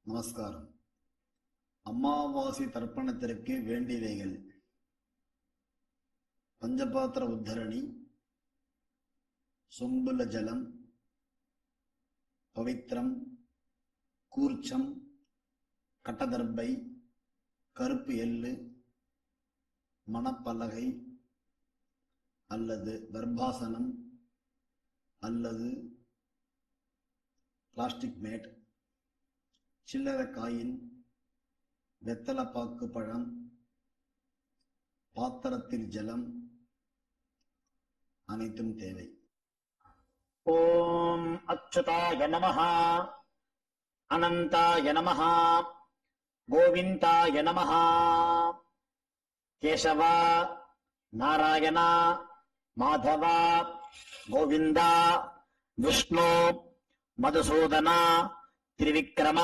நமஸ்காரம். அமாவாசை தர்ப்பணத்திற்கு வேண்டியவைகள்: பஞ்சபாத்திர உத்தரணி, சொம்புல ஜலம், பவித்திரம், கூர்ச்சம், கட்டதர்பை, கருப்பு எள்ளு, மணப்பலகை அல்லது கர்ப்பாசனம் அல்லது பிளாஸ்டிக் மேட், சில்லறை காயின், வெத்தலைப்பாக்கு பழம், பாத்திரத்தில் ஜலம் அனைத்தும் தேவை. ஓம் அச்சுதாய நமஹ, அனந்தாய நமஹ, கோவிந்தாய நமஹ. கேசவ, நாராயண, மாதவ, கோவிந்தா, விஷ்ணு, மதுசூதன, திரிவிக்ரம,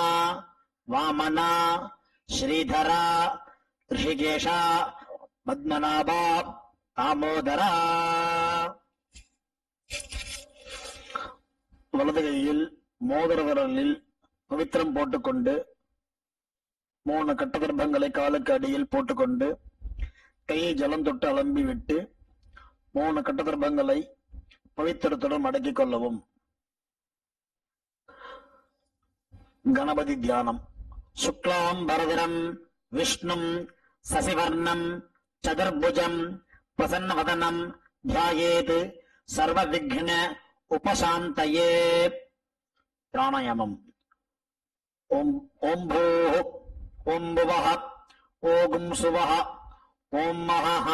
வாமன, ஸ்ரீதர, ரிஷிகேஷ, பத்மநாப, தாமோதர. வலது கையில் மோதிர விரலில் பவித்திரம் போட்டுக்கொண்டு 3 கட்ட கர்ப்பங்களை காலுக்கு அடியில் போட்டுக்கொண்டு கையை ஜலம் தொட்டு அலம்பி விட்டு 3 கட்ட கர்ப்பங்களை பவித்திரத்துடன் மடக்கிக் கொள்ளவும். கணபதி தியானம். சுக்லாம் பரதரம் விஷ்ணும் சசிவர்ணம் சதுர்புஜம் பிரசன்னவதனம் தியாயேத் சர்வ விக்ன உபசாந்தயே. பிராணாயாமம். ஓம் ஓம் பூஹ் ஓம் புவஹ ஓம் சுவஹ ஓம் மஹஹ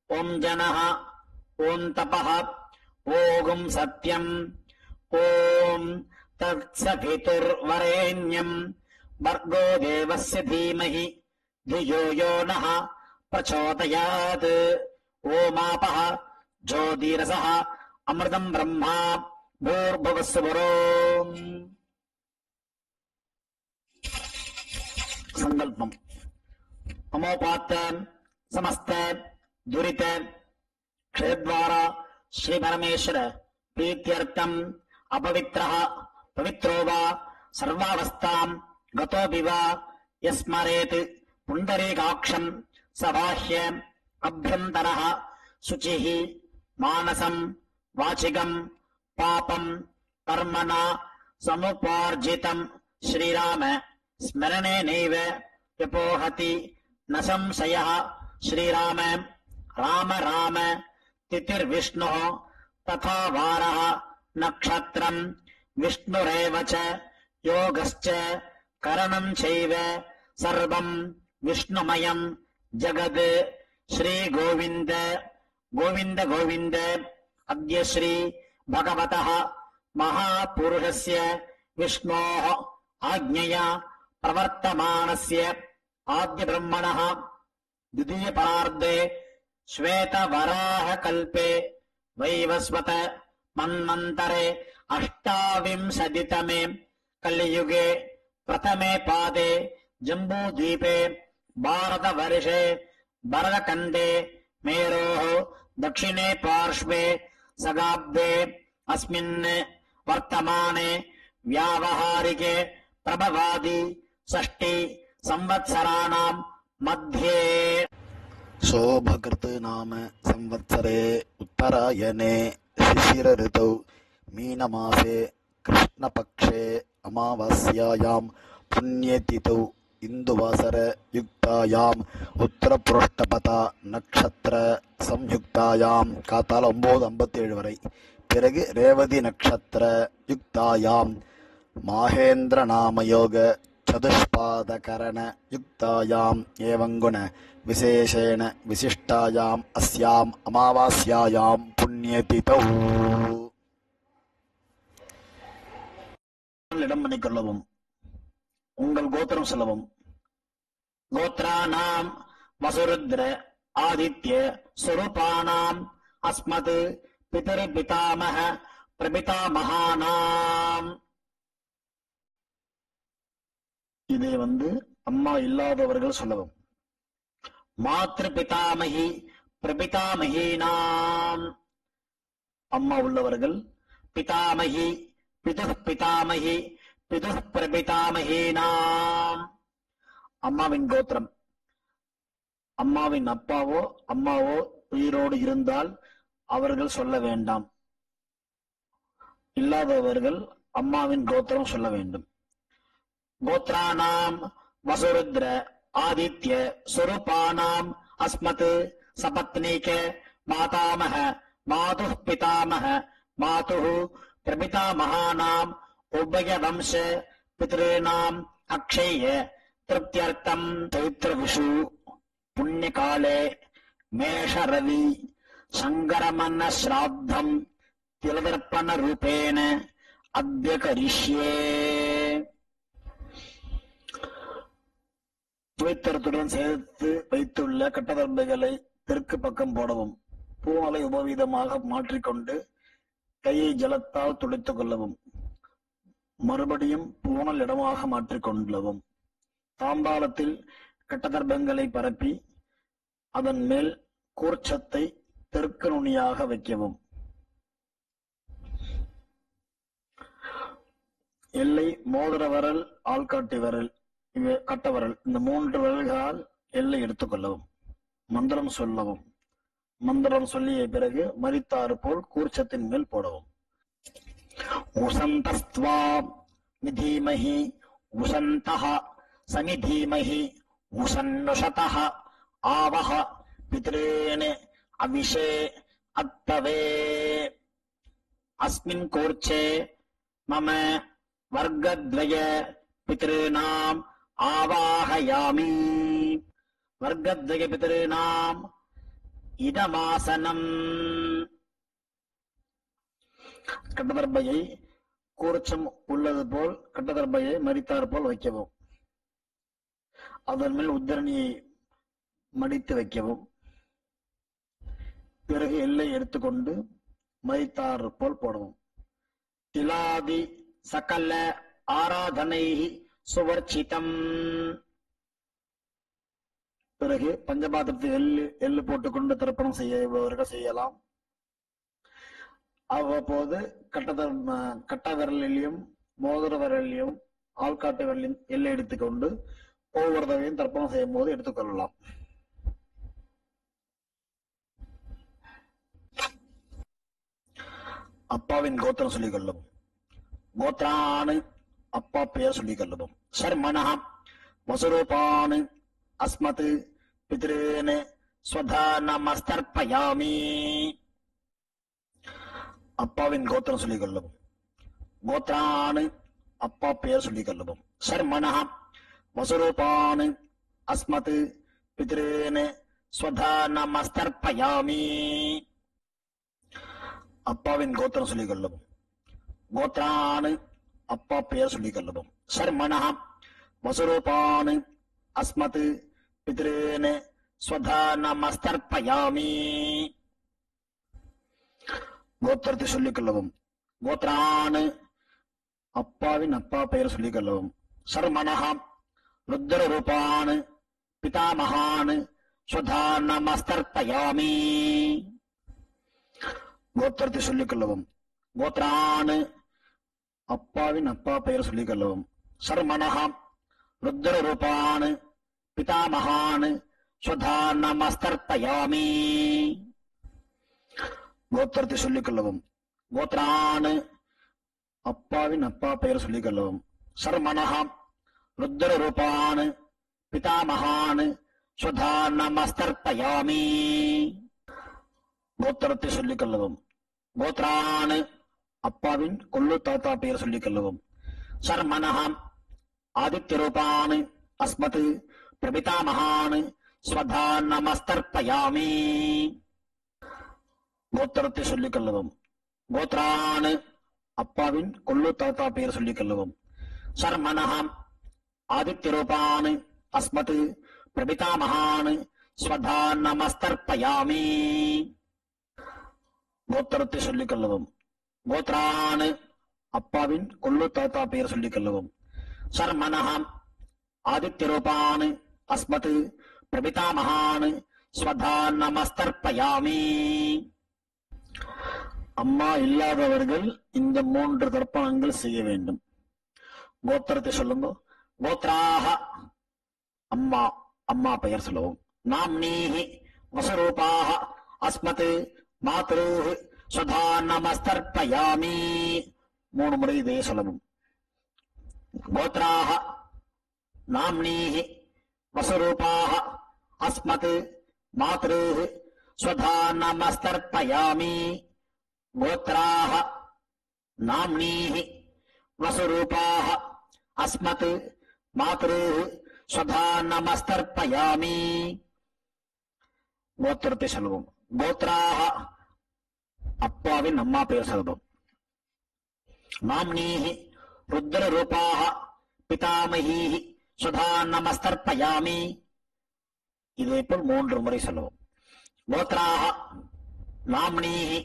ஓம் ஜனஹ ஓம் தபஹ ஓம் சத்யம் ஓம் தத்சவிதுர்வரேண்யம் வர்கோ தேவஸ்ய தீமஹி धियो यो नः प्रचोदयात्. ओमापः ज्योतिरसः अमृतं ब्रह्मा भूर्भुवस्सुवरोम्. संकल्पम्. अमोपात्त समस्त दुरित क्षेत्रद्वारा श्री परमेश्वर प्रीत्यर्थम् अपवित्रः पवित्रो वा सर्वावस्थां गतोऽपि वा यस्मरेत् पुण्डरीकाक्षम् सबाह्य अभ्यन्तरः शुचिः मानसम् वाचिकम् पापम् कर्मणा समुपार्जितम् श्रीराम स्मरणेनैव व्यपोहति न संशयः. श्रीराम राम राम तिथिर्विष्णुः तथा वारः नक्षत्रम् विष्णुरेव च योगश्च करणम् चैव सर्वम् विष्णुमयम् जगत्. श्री गोविन्द गोविन्द गोविन्द. अद्य श्री भगवतः महापुरुषस्य विष्णोः आज्ञया प्रवर्तमानस्य आद्यब्रह्मणः द्वितीयपरार्धे श्वेतवराहकल्पे वैवस्वत मन्वन्तरे 28तमे कलियुगे प्रथमे पादे जम्बूद्वीपे भारतवर्षे भरतखण्डे मेरोः दक्षिणे पार्श्वे सगाब्दे अस्मिन् वर्तमाने व्यावहारिके प्रभवादि 6 संवत्सराणां मध्ये शोभकृत् नाम संवत्सरे उत्तरायणे शिशिर ऋतौ मीनमासे कृष्णपक्षे अमावास्यायां पुण्यतिथौ इंदुवासर युक्तायाम उत्तरपुरुष्टपता नक्षत्र संयुक्तायाम காத்தால 9:57 வரை. பிறகு ரேவதி நட்சத்திர யுக்தாயாம் மாஹேந்திர நாமயோக சதுஷ்பாதகரண யுக்தாயாம் ஏவங்குண விசேஷேண விசிஷ்டாயாம் அஸ்யாம் அமாவாஸ்யாயாம் புண்ணியதிதௌ. இடம் பண்ணிக்கொள்ளவும். உங்கள் கோத்திரம் சொல்லவும். கோத்ராணாம் வசுருத்ர ஆதித்ய ஸ்வரூபாணாம் அஸ்மத் பிதர் பிதாமஹ பிரபிதாமஹானாம். இதை அம்மா இல்லாதவர்கள் சொல்லவும். மாத்ரு பிதாமகி பிரபிதாமஹீனாம். அம்மா உள்ளவர்கள் பிதாமகி பிதுர் பிதாமகி பிது பிரபிதாமகீனாம். அம்மாவின் கோத்திரம். அம்மாவின் அப்பாவோ அம்மாவோ உயிரோடு இருந்தால் அவர்கள் சொல்ல வேண்டாம். இல்லாதவர்கள் அம்மாவின் கோத்திரம் சொல்ல வேண்டும். கோத்ராணாம் வசுருத்ர ஆதித்ய சுரூபானாம் அஸ்மத் சபத்னீக மாதாமஹ மாதுः பிதாமஹ மாதுः பிரபிதாமகானாம் உபய வம்ச பித்ருணாம் அக்ஷய திருப்தியர்த்தம் சைத்திர விஷு புண்ணியகாலே மேஷரவி சங்கரமன்ன ஸ்ராத்தம் திலதர்ப்பண ரூபேண அத்ய கரிஷ்யே. துவைத்தரத்துடன் சேர்த்து வைத்துள்ள கட்டதர்பைகளை தெற்கு பக்கம் போடவும். பூமலை உபவீதமாக மாற்றிக்கொண்டு கையை ஜலத்தால் துடைத்துக் கொள்ளவும். மறுபடியும் பூனல் இடமாக மாற்றிக்கொள்ளவும். தாம்பாளத்தில் கட்டதர்பங்களை பரப்பி அதன் மேல் கூர்ச்சத்தை தெற்கு நுனியாக வைக்கவும். எல்லை மோதிர விரல், ஆள்காட்டி விரல், கட்டவரல், இந்த 3 விரல்களால் எல்லை எடுத்துக்கொள்ளவும். மந்திரம் சொல்லவும். மந்திரம் சொல்லிய பிறகு மரித்தாறு போல் கூர்ச்சத்தின் மேல் போடவும். உசந்தஸ்த்வா நிதீமஹி உசந்தஹ சநிதீமஹி உசன்னுஷதஹ ஆவஹ பித்ரேண அவிஷே அத்தவே அஸ்மின் கூர்ச்சே மம வர்க்கத்வய பித்ருணாம் ஆவாஹயாமி. வர்க்கத்வய பித்ருணாம் இதமாசனம். கட்டதர்பையை கூர்ச்சம் உள்ளது போல் கட்டதர்பையை மரித்தார் போல் வைக்கவும். அதன் மேல் உத்தரணியை மடித்து வைக்கவும். பிறகு எல்லை எடுத்துக்கொண்டு மரித்தார் போல் போடவும். திலாதி சகல ஆராதனை சுவர்ச்சிதம். பிறகு பஞ்சபாத்திரத்தில் எள்ளு போட்டுக்கொண்டு தர்ப்பணம் செய்யவர்கள் செய்யலாம். அவ்வப்போது கட்ட விரலிலும் மோதிர விரலிலும் ஆள்காட்டு விரலிலும் எள்ளை எடுத்துக்கொண்டு ஒவ்வொரு தடவையும் தர்ப்பணம் செய்யும் போது எடுத்துக்கொள்ளலாம். அப்பாவின் கோத்திரம் சொல்லிக் கொள்ளவும். கோத்ரானு அப்பா பெயர் சொல்லிக் கொள்ளவும். சர்மண வசுரூபானு அஸ்மத் பித்ருன் ஸ்வதா நமஸ்தர்ப்பயாமி. அப்பாவின் கோத்திரம் சொல்லிக் கொள்ளவும். கோத்ரானு அப்பா பெயர் சொல்லிக் கொள்ளவும். சர்மண வசுரூபானு அஸ்மத் பித்ருன் ஸ்வதா நமஸ்தர்ப்பயாமி. அப்பாவின் கோத்திரம் சொல்லிக் கொள்ளவும். கோத்ரானு அப்பா பெயர் சொல்லிக் கொள்ளவும். சர்மண வசுரூபானு அஸ்மத் பித்ருன் ஸ்வதா நமஸ்தர்ப்பயாமி. கோத்திரத்தை சொல்லிக் கொள்ளவும். கோத்ரானு அப்பாவின் அப்பா பெயர் சொல்லிக் கொள்ளவும். சர்மண ருத்ர ரூபானு பிதாமகானு ஸ்வதா நமஸ்தர்ப்பயாமி. கோத்திரத்தை சொல்லிக் கொள்ளவும். கோத்ரானு அப்பாவின் அப்பா பெயர் சொல்லிக் கொள்ளவும். சர்மண ருத்ர ரூபானு பிதாமகானு ஸ்வதா நமஸ்தர்ப்பயாமி. கோத்திரத்தை சொல்லிக் கொள்ளவும். கோத்ரானு அப்பாவின் அப்பா பெயர் சொல்லிக் கொள்ளவும். சர்மண ருத்ர ரூபானு பிதாமகானு ஸ்வதா நமஸ்தர்ப்பயாமி. கோத்திரத்தை சொல்லிக் கொள்ளவும். கோத்ரானு அப்பாவின் கொள்ளு தாத்தா பெயர் சொல்லிக் கொள்ளவும். சர்மண ஆதித்ய ரூபானு அஸ்மத் பிரபிதாமகானு ஸ்வதா நமஸ்தர்ப்பயாமி. கோத்திரத்தை சொல்லிக் கொள்ளவும். கோத்ரானு அப்பாவின் கொள்ளு தாத்தா பெயர் சொல்லிக் கொள்ளவும். சர்மண ஆதித்ய ரூபானு அஸ்மத் பிரபிதாமகானு ஸ்வதா நமஸ்தர்ப்பயாமி. கோத்திரத்தை சொல்லிக் கொள்ளவும். கோத்ரானு அப்பாவின் கொள்ளு தாத்தா பெயர் சொல்லிக் கொள்ளவும். சர்மண ஆதித்ய ரூபானு அஸ்மத் பிரபிதாமகானு ஸ்வதா நமஸ்தர்ப்பயாமி. அம்மா இல்லாதவர்கள் இந்த 3 தர்ப்பணங்கள் செய்ய வேண்டும். கோத்திரத்தை சொல்லுங்க. கோத்ராஹ அம்மா, அம்மா பெயர் சொல்லவும். நாம்னீஹி வசுரூபாஹ அஸ்மத் மாத்ருஹ் சுதா நமஸ்தர்ப்பயாமி. 3 முறை இதே சொல்லவும். கோத்ராஹ நாம்னீஹி வசுரூபாஹ அஸ்மத் மாத்ருஹ் சுதா நமஸ்தர்ப்பயாமி. கோத்ராஹ நாம்னீஹி வசுரூபாஹ அஸ்மத் மாத்ருஹ் சுதா நமஸ்தர்ப்பயாமி. கோத்திரத்தை சொல்லுவோம். கோத்ராஹ அப்பாவின் அம்மா பெயர் சொல்வோம். நாம்னீஹி ருத்ர ரூபாஹ பிதாமஹீஹி சுதா நமஸ்தர்ப்பயாமி. இதேபோல் 3 முறை சொல்லுவோம். கோத்ராஹ நாம்னீஹி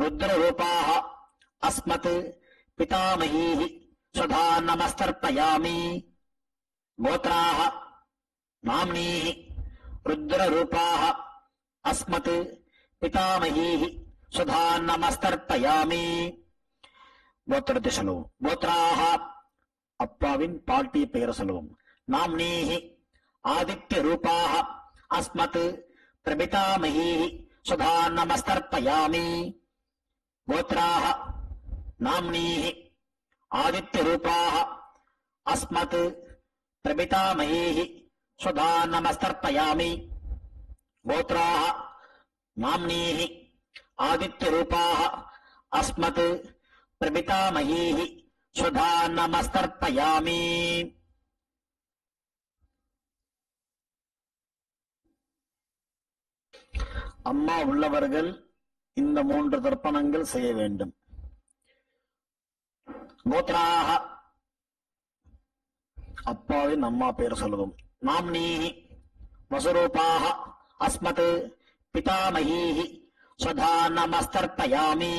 ருத்ர ரூபாஹ அஸ்மத் பிதாமஹீஹி சுதா நமஸ்தர்ப்பயாமி. கோத்ராஹ நாம்னீஹி ருத்ர ரூபாஹ அஸ்மத் பிதாமஹீஹி சுதா நமஸ்தர்ப்பயாமி. கோத்திரத்தை சொல்லுவோம். கோத்ராஹ அப்பாவின் பாட்டி பெயர் சொல்லுவோம். நாம்னீஹி ஆதித்ய ரூபாஹ அஸ்மத் பிரபிதாமஹீஹி சுதா நமஸ்தர்ப்பயாமி. கோத்ராஹ நாம்னீஹி ஆதித்ய ரூபாஹ அஸ்மத் பிரபிதாமஹீஹி சுதா நமஸ்தர்ப்பயாமி. கோத்ராஹ நாம்னீஹி ஆதித்ய ரூபாஹ அஸ்மத் பிரபிதாமஹீஹி சுதா நமஸ்தர்ப்பயாமி. அம்மா உள்ளவர்கள் இந்த 3 தர்ப்பணங்கள் செய்ய வேண்டும். கோத்ராஹ அப்பாவின் அம்மா பெயர் சொல்லுவோம். நாம்னீஹி வசுரூபாஹ அஸ்மத் பிதாமஹீஹி சுதா நமஸ்தர்ப்பயாமி.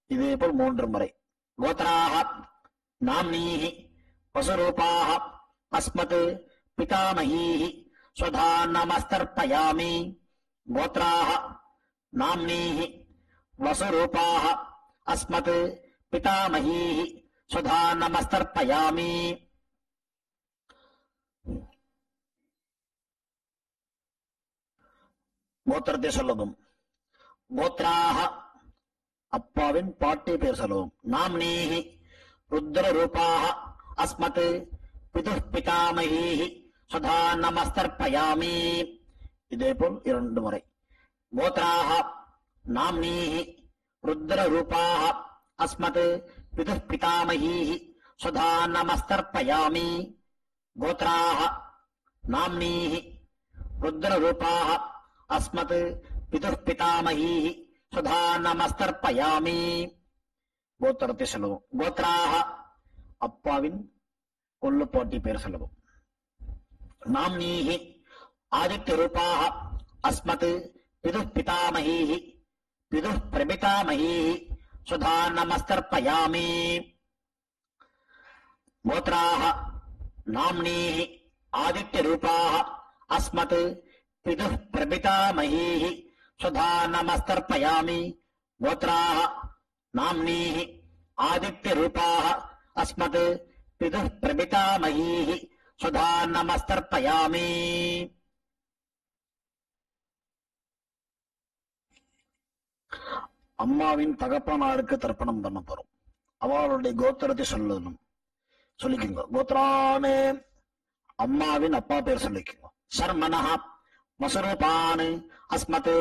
இதேபோல் 3 முறை. கோத்ராஹ நாம்னீஹி வசுரூபாஹ அஸ்மத் பிதாமஹீஹி சுதா நமஸ்தர்ப்பயாமி. கோத்ராஹ நாம்னீஹி வசுரூபாஹ அஸ்மத் பிதாமஹீஹி சுதா நமஸ்தர்ப்பயாமி. கோத்திரத்தை சொல்லவும். கோத்ராஹ அப்பாவின் பாட்டி பெயர் சொல்லவும். நாம்னீஹி ருத்ர ரூபாஹ அஸ்மத் பிதுஹ் பிதாமஹீஹி சுதா நமஸ்தர்ப்பயாமி. இதேபோல் 2 முறை. கோத்ராஹ நாம்னீஹி ருத்ர ரூபாஹ அஸ்மத் பிதுஹ் பிதாமஹீஹி சுதா நமஸ்தர்ப்பயாமி. கோத்ராஹ நாம்னீஹி ருத்ர ரூபாஹ அஸ்மத் பிதுஹ் பிதாமஹீஹி சுதா நமஸ்தர்ப்பயாமி. கோத்திரத்தை சொல்லுவோம். கோத்ராஹ அப்பாவின் கொள்ளு பாட்டி பெயர் சொல்லுவோம். நாம்னீஹி ஆதித்ய ரூபாஹ அஸ்மத் பிதுஹ் பிதாமஹீஹி பிதுஹ் பிரபிதாமஹீஹி சுதா நமஸ்தர்ப்பயாமி. கோத்ராஹ நாம்னீஹி ஆதித்ய ரூபாஹ அஸ்மத் பிதுஹ் பிரபிதாமஹீஹி சுதா நமஸ்தர்ப்பயாமி. கோத்ராஹ நாம்னீஹி ஆதித்ய ரூபாஹ அஸ்மத் பிதுஹ் பிரபிதாமஹீஹி சுதா நமஸ்தர்ப்பயாமி. அம்மாவின் தகப்பனாருக்கு தர்ப்பணம் பண்ண போறோம். அவளுடைய கோத்திரத்தை சொல்லணும். சொல்லிக்கோங்க. கோத்ரானே அம்மாவின் அப்பா பேர் சொல்லிக்கோங்க. சர்மனஹ வசுரூபான் அஸ்மத்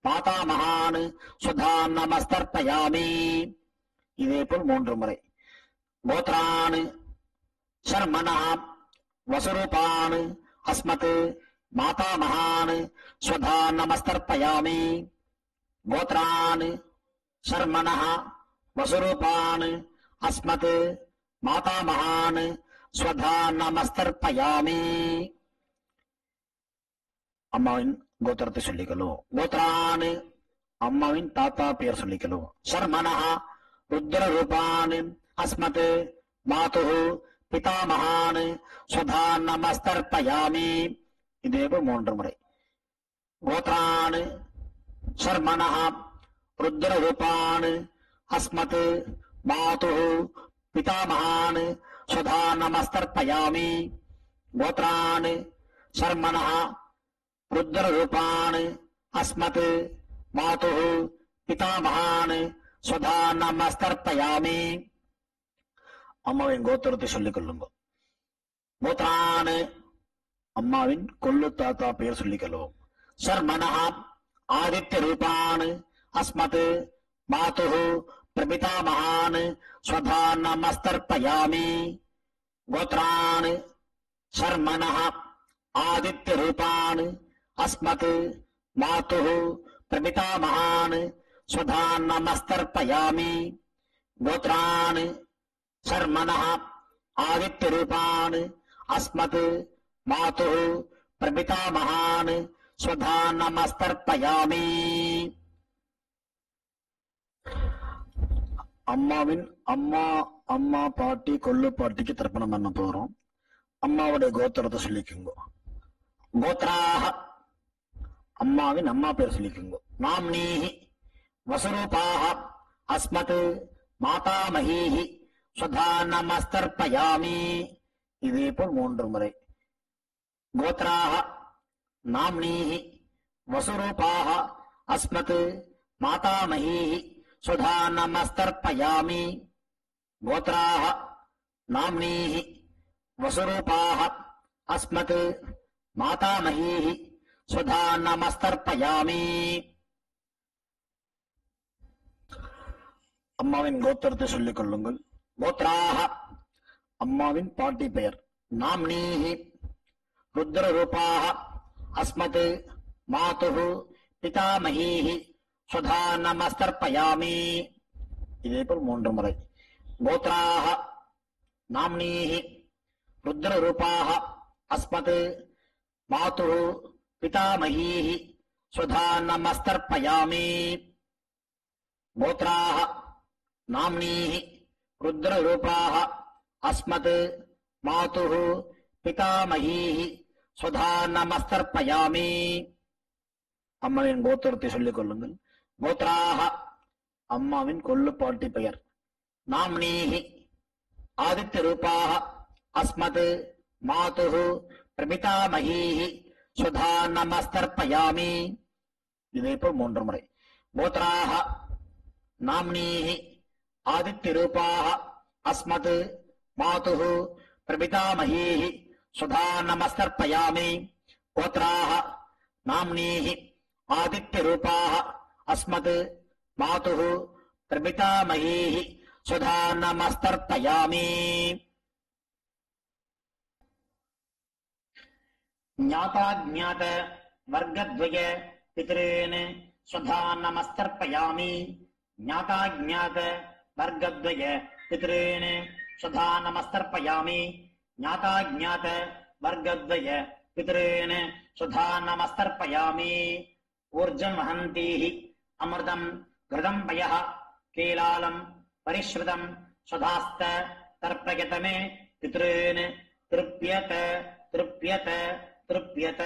மாதாமகான் சுதா நமஸ்தர்ப்பயாமி. இதேபோல் 3 முறை. கோத்ரான் சர்மனஹ வசுரூபான் அஸ்மத் மாதாமகான் சுதா நமஸ்தர்ப்பயாமி. கோத்ரான் சர்மனஹ வசுரூபான் அஸ்மத் மாதாமகான் சுதா நமஸ்தர்ப்பயாமி. அம்மாவின் கோத்திரத்தை சொல்லிக்கணும். கோத்ரான் அம்மாவின் தாத்தா பெயர் சொல்லிக்கணும். சர்மனஹ ருத்ர ரூபான் அஸ்மத் மாதுஹு பிதாமகான் சுதா நமஸ்தர்ப்பயாமி. இதேபோல் 3 முறை. கோத்ரான் சர்மனஹ ருத்ர ரூபான் அஸ்மத் மாதுஹு பிதாமகான் स्वधा नमस्तर्पयामि गोत्रान् शर्मणः रुद्ररूपान् अस्मत् मातुः पितामहान् स्वधा नमस्तर्पयामि அம்மாவின் கோத்திரத்தை சொல்லிக் கொள்ளுங்க. கோத்ரான் அம்மாவின் கொள்ளு தாத்தா பெயர் சொல்லிக் கொள்வோம். சர்மனஹ ஆதித்ய ரூபான் அஸ்மத் மாதுஹு பிரபிதாமகான் ஸ்வதா நமஸ்தர்ப்பயாமி கோத்ரான் சர்மனஹ ஆதித்ய ரூபான் அஸ்மத் மாதுஹு பிரபிதாமகான் ஸ்வதா நமஸ்தர்ப்பயாமி கோத்ரான் शर्मणः आदित्य रूपान् अस्मत् मातुः प्रपितामहान् स्वधा நமஸ்தர்ப்பயாமி அம்மாவின் அம்மா பாட்டி கொள்ளு பாட்டிக்கு தர்ப்பணம் பண்ண போறோம். அம்மாவுடைய கோத்திரத்தை சொல்லிக்குங்க. கோத்ராஹ அம்மாவின் அம்மா பேர் சொல்லிக்குங்க. நாம்னீஹி வசுரூபாஹ அஸ்மத் மாதாமஹீஹி स्वधा नमस्तर्पयामि இதே போல் 3 முறை. கோத்ராஹ நாம்னீஹி வசுரூபாஹ அஸ்மத் மாதாமஹீஹி स्वधा நமஸ்தர்ப்பயாமி கோத்ராஹ நாம்னீஹி வசுரூபாஹ அஸ்மத் மாதாமஹீஹி स्वधा நமஸ்தர்ப்பயாமி அம்மாவின் கோத்திரத்தை சொல்லிக் கொள்ளுங்கள். கோத்ராஹ அம்மாவின் பாட்டி பெயர். நாம்னீஹி ருத்ரரூபாஹ அஸ்மத் மாதுஹு பிதாமஹீஹி ஸ்வதா நமஸ்தர்ப்பயாமி இதே போல் 3 முறை. கோத்ராஹ நாம்னீஹி ருத்ரரூபாஹ அஸ்மத் மாதுஹு பிதாமஹீஹி ஸ்வதா நமஸ்தர்ப்பயாமி கோத்ராஹ நாம்னீஹி ருத்ரரூபாஹ அஸ்மத் மாதுஹு பிதாமஹீஹி ஸ்வதா நமஸ்தர்ப்பயாமி அம்மாவின் கோத்திரத்தை சொல்லிக் கொள்ளுங்கள். கோத்ராஹ அம்மாவின் கொள்ளு பாட்டி பெயர். நாம்னீஹி ஆதித்ய ரூபாஹ அஸ்மத் மாதுஹு பிரபிதாமஹீஹி ஸ்வதா நமஸ்தர்ப்பயாமி இதே போல் 3 முறை. கோத்ராஹ நாம்னீஹி ஆதித்ய ரூபாஹ அஸ்மத் மாதுஹு பிரபிதாமஹீஹி ஸ்வதா நமஸ்தர்ப்பயாமி கோத்ராஹ நாம்னீஹி ஆதித்ய ரூபாஹ அஸ்மத் மாதுஹு பிரபிதாமஹீஹி ஸ்வதா நமஸ்தர்ப்பயாமி ஞாதா ஞாத வர்க்கத்வய பித்ரேன் ஸ்வதா நமஸ்தர்ப்பயாமி ज्ञाता ज्ञात वर्गद्वय पितॄन् स्वधा नमस्तर्पयामि ज्ञाता ज्ञात वर्गद्वय पितॄन् स्वधा नमस्तर्पयामि ऊर्जं वहन्तीः अमृतं घृतं पयः कीलालं परिश्रुतं स्वधास्त तर्पयत मे पितॄन् तृप्यत तृप्यत तृप्यत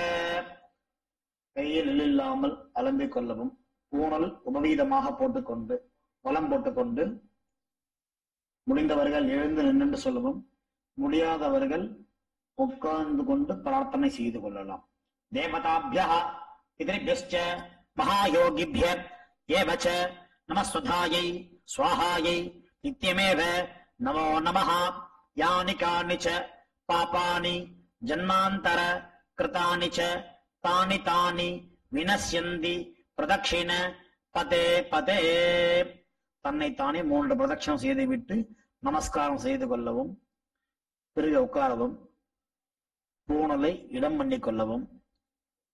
கையில் இல்லாமல் அலம்பிக் கொள்ளவும். பூணல் உபவீதமாக போட்டுக்கொண்டு வலம் போட்டுக்கொண்டு முடிந்தவர்கள் எழுந்து நின்று சொல்லவும், முடியாதவர்கள் உட்கார்ந்து கொண்டு பிரார்த்தனை செய்து கொள்ளலாம். தேவதாபியः பிதृभ्यश्च மகாயோகிभ्यः ஏவ ச நமஸ்வதாயை ஸ்வாஹாயை நித்யமேவ நமோ நமः யானி கானி ச பாபானி ஜன்மாந்தர கிருதானி ச தானி தானி வினஸ்யந்தி பிரதட்சிண பதே பதே தன்னைத்தானே 3 பிரதட்சணம் செய்துவிட்டு நமஸ்காரம் செய்து கொள்ளவும், பிறகு உட்காரவும், பூணலை இடம் பண்ணிக் கொள்ளவும்,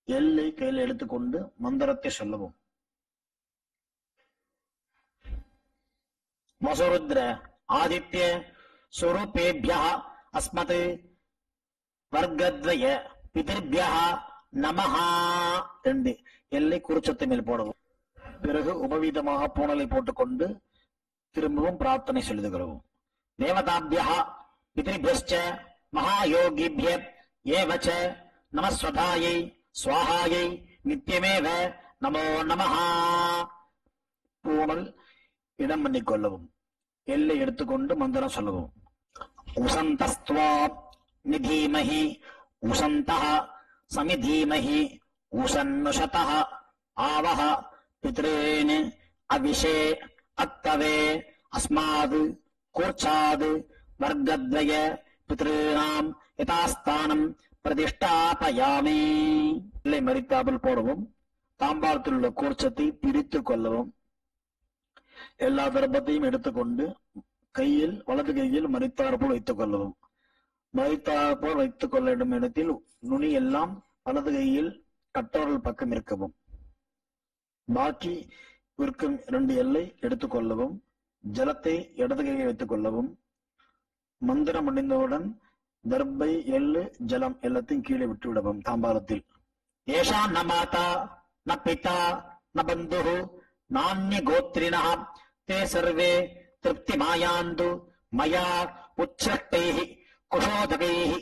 எல்லை கையில் எடுத்துக்கொண்டு மந்திரத்தை சொல்லவும். வசுருத்ர ஆதித்ய ஸ்வரூபேபியः அஸ்மத் வர்க்கத்வய பிதृभ्यः நமஹ 2 எல்லை குறிச்சத்தை மேல் போடவும். பிறகு உபவீதமாக பூணலை போட்டுக்கொண்டு திரும்பவும் பிரார்த்தனை சொல்லுகிறோம். தேவதாபியः பிதृभ्यश्च மகாயோகிभ्यः ஏவ ச நமஸ்வதாயை ஸ்வாஹாயை நித்யமேவ நமோ நமஹ பூணல் இடம் பண்ணிக் கொள்ளவும், எல்லை எடுத்துக்கொண்டு மந்திரம் சொல்லவும். உசந்தஸ்த்வா நிதீமஹி உசந்தஹ சமிதீமஹி உசன்னுஷதஹ ஆவஹ பித்ரேன் அவிஷே அத்தவே அஸ்மாத் கூர்ச்சாத் வர்க்கத்வய பித்ருணாம் யதாஸ்தானம் பிரதிஷ்டாபயாமி. இல்லை மறித்தாமல் போடவும், தாம்பாளத்தில் உள்ள கூர்ச்சத்தை பிரித்து கொள்ளவும், எல்லா தர்ப்பத்தையும் எடுத்துக்கொண்டு கையில் வலது கையில் மறித்தாற்போல் வைத்துக் கொள்ளவும். மறித்தாற்போல் வைத்துக் கொள்ள வேண்டும் இடத்தில் நுனி எல்லாம் வலது கையில் கட்டவர்கள் பக்கம் இருக்கவும். பாக்கி இருக்கும் 2 எல்லை எடுத்துக்கொள்ளவும். ஜலத்தை இடது கையில் வைத்துக் கொள்ளவும். மந்திரம் முடிந்தவுடன் தர்பை எள்ளு ஜலம் எல்லாத்தையும் கீழே விட்டு விடவும். தாம்பாளத்தில் ஏஷா ந மாதா ந பிதா ந பந்து நான்ய கோத்ரிண தே சர்வே திருப்தி மாயாந்து மயா உச்சஷ்டைஹி குஷோதகைஹி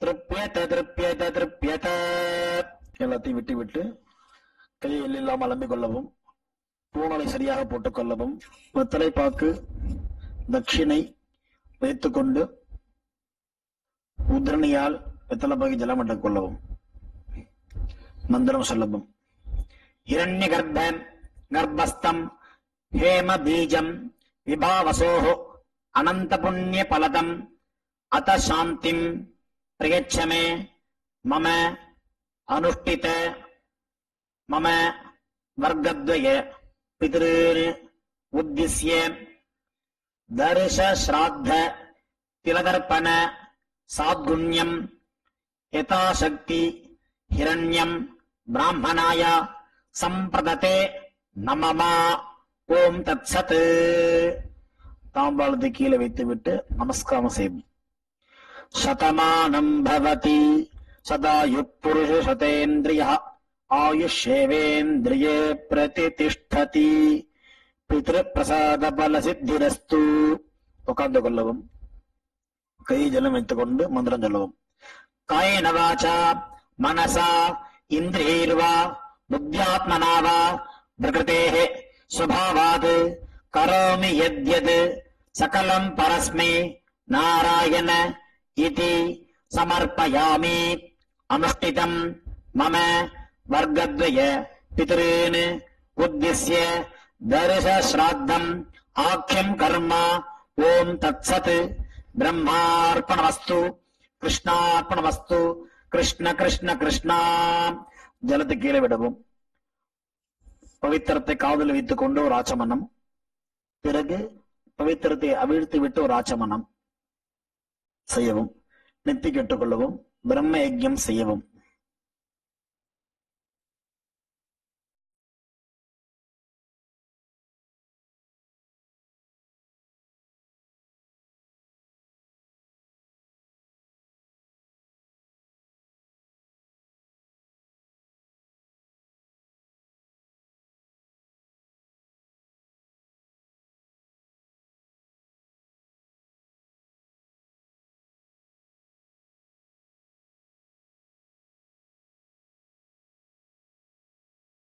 திருப்யத திருப்யத திருப்யத. எல்லாத்தையும் விட்டு விட்டு கையில் இல்லாமல் அலம்பிக் கொள்ளவும். பூணலை சரியாக போட்டுக் கொள்ளவும். வெத்தலை பாக்கு தட்சிணை வைத்துக் கொண்டு உத்ரணியால் வெத்தலை பாக்கி ஜலம் எடுத்துக் கொள்ளவும். மந்திரம் சொல்லவும். இரண்ய கர்ப்பம் கர்ப்பஸ்தம் ஹேம பீஜம் விபாவசோஹோ அனந்த புண்ணிய பலதம் அத சாந்திம் பிரயச்சமே மம அனுஷ்டித மம வர்க்கத்வய பித்ருன் உத்திஸ்ய தர்ஷ ஸ்ராத்த திலதர்ப்பண சாத்குண்யம் யதாசக்தி ஹிரண்யம் பிராமணாய சம்பிரததே நமமா. ஓம் தத்சத். தாம்பாளத்தை கீழே வைத்துவிட்டு நமஸ்காரம் செய்யும். சதமானம் பவதி சதாயுப் புருஷ சதேந்திரிய ஆயுஷேவேந்திரியே பிரதிதிஷ்டதி பித்ரு பிரசாத பல சித்திரஸ்து. உட்கார்ந்து கொள்ளவும். கை ஜலம் வைத்துக் கொண்டு மந்திரம் சொல்லவும். காயேன வாசா மனசா இந்திரியைர்வா புத்தியாத்மனா வா பிரகிருதேஹ ஸ்வபாவாத் கரோமி யத்யத் சகலம் பரஸ்மை நாராயண இதி சமர்ப்பயாமி. அனுஷ்டிதம் மம வர்க்கத்வய பித்ருன் உத்திஸ்ய தர்ஷ ஸ்ராத்தம் ஆக்யம் கர்ம. ஓம் தத்சத். பிரம்மார்ப்பணமஸ்து கிருஷ்ணார்ப்பணமஸ்து. கிருஷ்ண கிருஷ்ண கிருஷ்ணா. ஜலத்தை கீழே விடவும். பவித்திரத்தை காதில் வைத்துக் கொண்டு ஒரு ஆச்சமனம். பிறகு பவித்திரத்தை அவிழ்த்து விட்டு ஒரு ஆச்சமனம் செய்யவும். நெத்தி கெட்டுக் கொள்ளவும். பிரம்ம யஜ்யம் செய்யவும்.